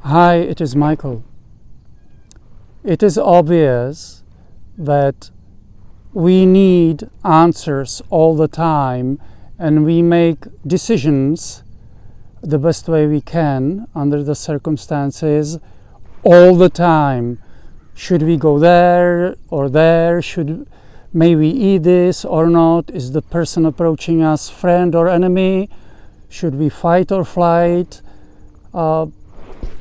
Hi, it is Michael. It is obvious that we need answers all the time, and we make decisions the best way we can under the circumstances all the time. Should we go there or there? May we eat this or not? Is the person approaching us friend or enemy? Should we fight or flight?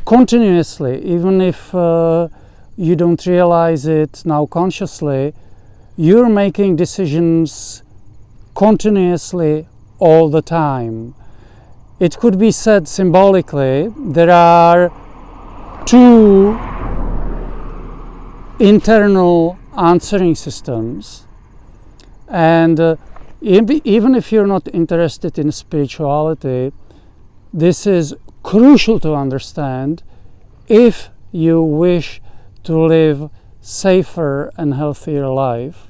Continuously, even if you don't realize it now consciously, you're making decisions continuously all the time. It could be said symbolically, there are two internal answering systems, and even if you're not interested in spirituality, this is crucial to understand if you wish to live safer and healthier life.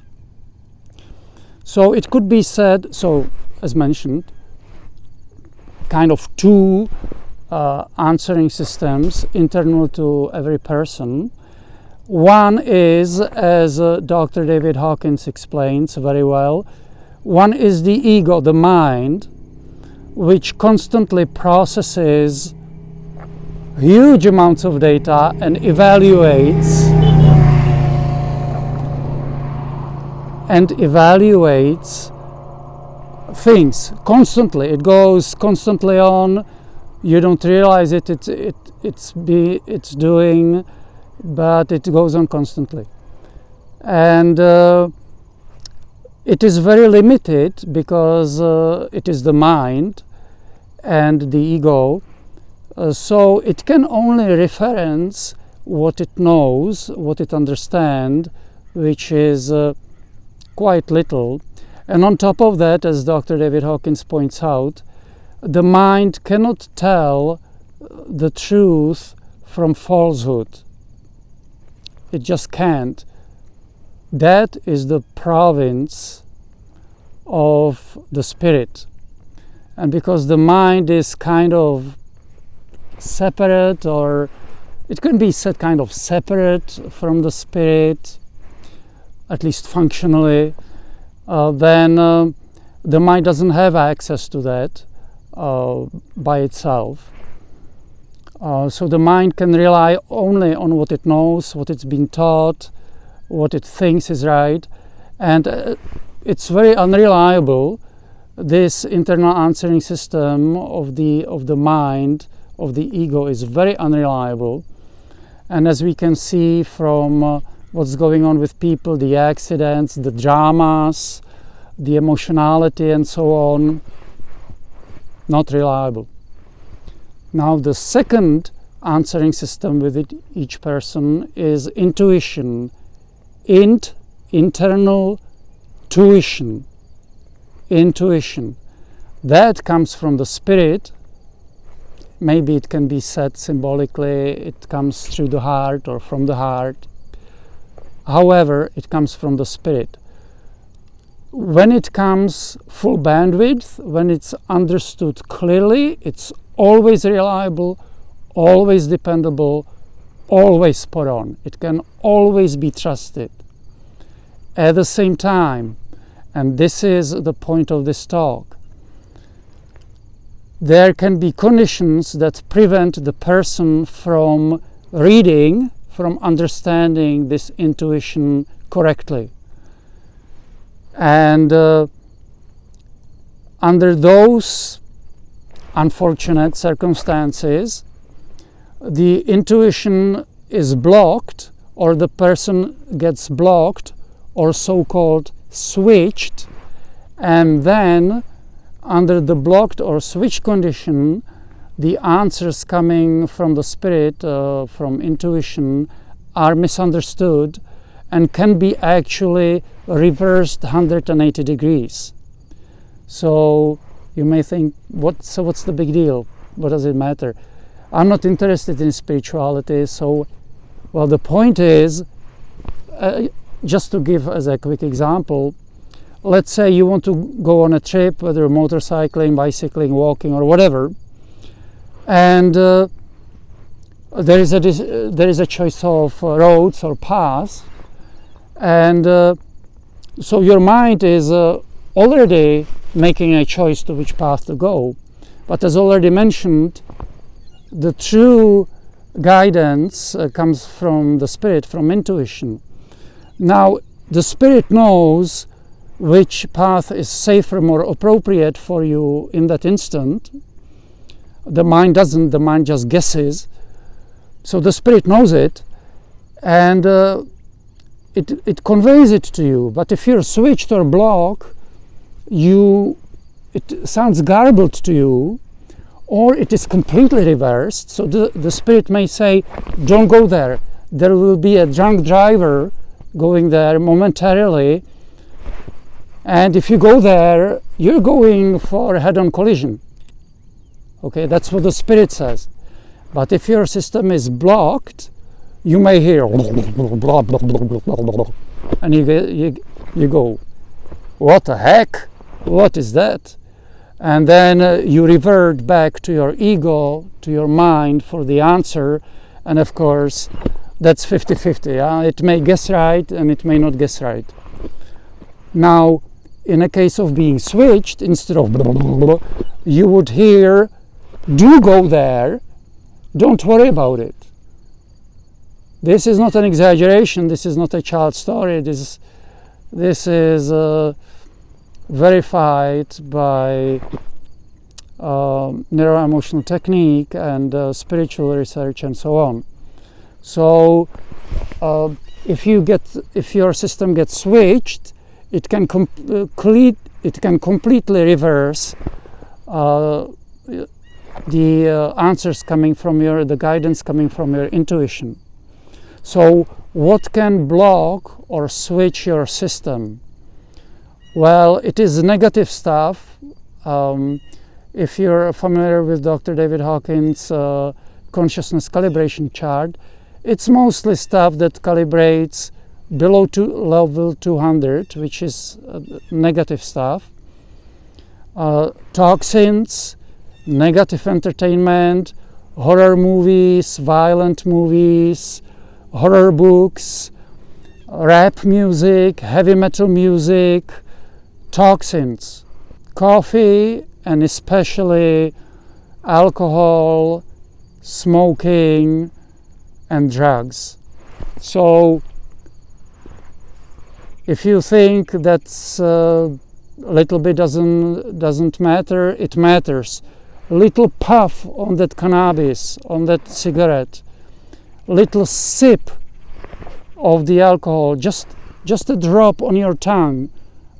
So it could be said, as mentioned, kind of two answering systems internal to every person. One is, as Dr. David Hawkins explains very well, one is the ego, the mind, which constantly processes huge amounts of data and evaluates things constantly. It goes constantly on. You don't realize it's doing, but it goes on constantly, and it is very limited because it is the mind and the ego, so it can only reference what it knows, what it understands, which is quite little. And on top of that, as Dr. David Hawkins points out, the mind cannot tell the truth from falsehood. It just can't. That is the province of the spirit. And because the mind is kind of separate, or it can be said kind of separate from the spirit, at least functionally, then the mind doesn't have access to that by itself. So the mind can rely only on what it knows, what it's been taught, what it thinks is right, and it's very unreliable. This internal answering system of the mind, of the ego, is very unreliable. And as we can see from what's going on with people, the accidents, the dramas, the emotionality and so on, not reliable. Now the second answering system with each person is intuition. Internal tuition. Intuition. That comes from the spirit. Maybe it can be said symbolically, it comes through the heart or from the heart. However, it comes from the spirit. When it comes full bandwidth, when it's understood clearly, it's always reliable, always dependable, always spot on. It can always be trusted. At the same time, and this is the point of this talk, there can be conditions that prevent the person from reading, from understanding this intuition correctly. And under those unfortunate circumstances, the intuition is blocked, or the person gets blocked, or so-called switched, and then under the blocked or switched condition, the answers coming from the spirit, from intuition, are misunderstood and can be actually reversed 180 degrees. So you may think, what's the big deal? What does it matter? I'm not interested in spirituality, so, well, the point is, just to give as a quick example, let's say you want to go on a trip, whether motorcycling, bicycling, walking, or whatever, and there is a choice of roads or paths, and so your mind is already making a choice to which path to go. But as already mentioned, the true guidance comes from the spirit, from intuition. Now, the spirit knows which path is safer, more appropriate for you in that instant. The mind doesn't, the mind just guesses. So the spirit knows it, and it conveys it to you. But if you're switched or blocked, it sounds garbled to you, or it is completely reversed. So the spirit may say, don't go there. There will be a drunk driver going there momentarily, and if you go there, you're going for a head-on collision. Okay, that's what the spirit says. But if your system is blocked, you may hear and you go, what the heck? What is that? And then you revert back to your ego, to your mind for the answer, and of course that's 50-50. It may guess right and it may not guess right. Now, in a case of being switched, instead of you would hear, do go there, don't worry about it. This is not an exaggeration, this is not a child's story, this is verified by Neuro-Emotional Technique and spiritual research and so on. So if your system gets switched, it can completely reverse the answers coming from the guidance coming from your intuition. So what can block or switch your system? Well, it is negative stuff. If you're familiar with Dr. David Hawkins' consciousness calibration chart, it's mostly stuff that calibrates below level 200, which is negative stuff. Toxins, negative entertainment, horror movies, violent movies, horror books, rap music, heavy metal music, toxins, coffee, and especially alcohol, smoking, and drugs. So if you think that's a little bit doesn't matter, it matters. A little puff on that cannabis, on that cigarette, little sip of the alcohol, just a drop on your tongue,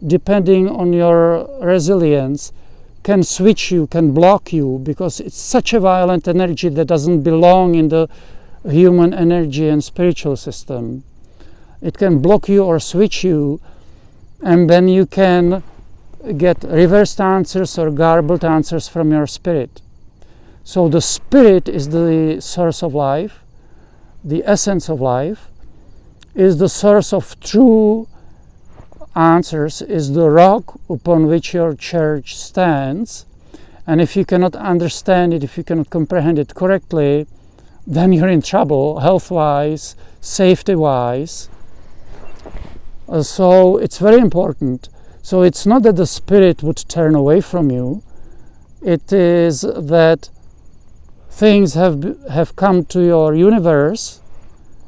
depending on your resilience, can switch you, can block you, because it's such a violent energy that doesn't belong in the human energy and spiritual system. It can block you or switch you, and then you can get reversed answers or garbled answers from your spirit. So the spirit is the source of life, the essence of life, is the source of true answers, is the rock upon which your church stands. And if you cannot understand it, if you cannot comprehend it correctly, then you're in trouble, health-wise, safety-wise. So it's very important. So it's not that the spirit would turn away from you. It is that things have come to your universe,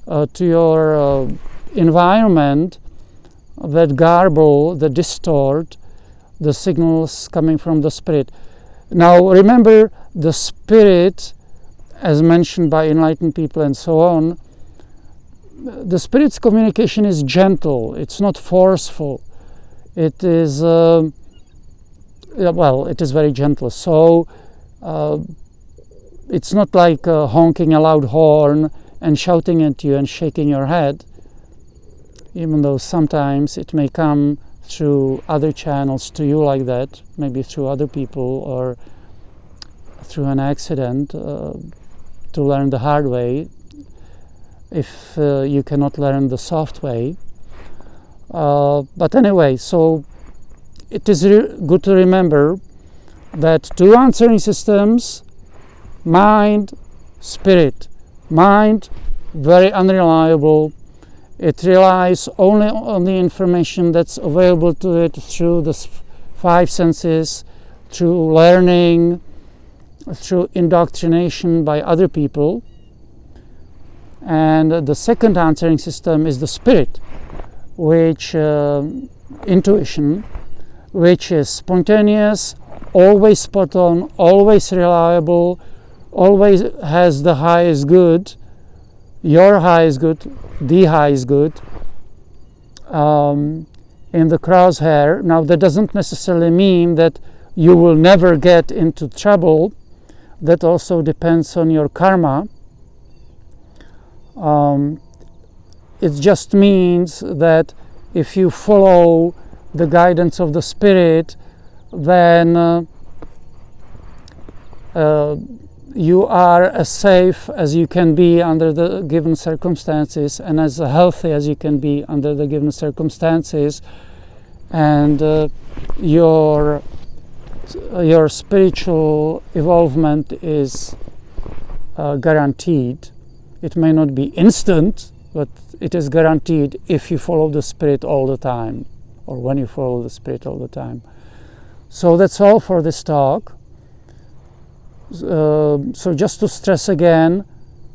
to your environment, that garble, that distort the signals coming from the spirit. Now remember, the spirit, as mentioned by enlightened people and so on, the spirit's communication is gentle, it's not forceful. It is, it is very gentle. So it's not like honking a loud horn and shouting at you and shaking your head, even though sometimes it may come through other channels to you like that, maybe through other people or through an accident, to learn the hard way, if you cannot learn the soft way. But anyway, so it is good to remember that two answering systems, mind, spirit, Mind, very unreliable. It relies only on the information that's available to it through the five senses, through learning, through indoctrination by other people. And the second answering system is the spirit, which intuition, which is spontaneous, always spot on, always reliable, always has the highest good, your highest good, the highest good, in the crosshair. Now, that doesn't necessarily mean that you will never get into trouble. That also depends on your karma. It just means that if you follow the guidance of the spirit, then you are as safe as you can be under the given circumstances, and as healthy as you can be under the given circumstances, and your spiritual evolvement is guaranteed. It may not be instant, but it is guaranteed if you follow the spirit all the time, or when you follow the spirit all the time. So that's all for this talk. So just to stress again,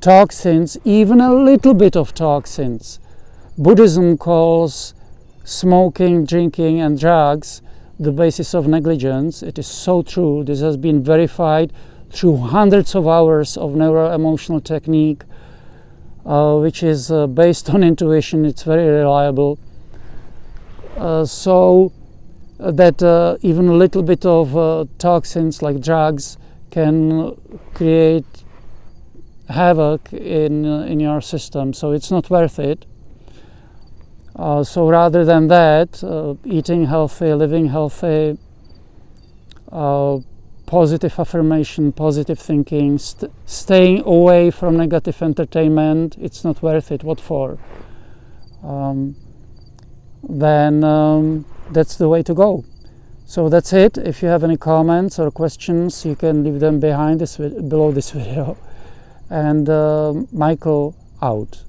toxins, even a little bit of toxins. Buddhism calls smoking, drinking, and drugs the basis of negligence. It is so true. This has been verified through hundreds of hours of neuro-emotional technique, which is based on intuition. It's very reliable. So that even a little bit of toxins like drugs can create havoc in your system. So it's not worth it. So rather than that, eating healthy, living healthy, positive affirmation, positive thinking, staying away from negative entertainment, it's not worth it. What for? Then that's the way to go. So that's it. If you have any comments or questions, you can leave them below this video. And Michael out.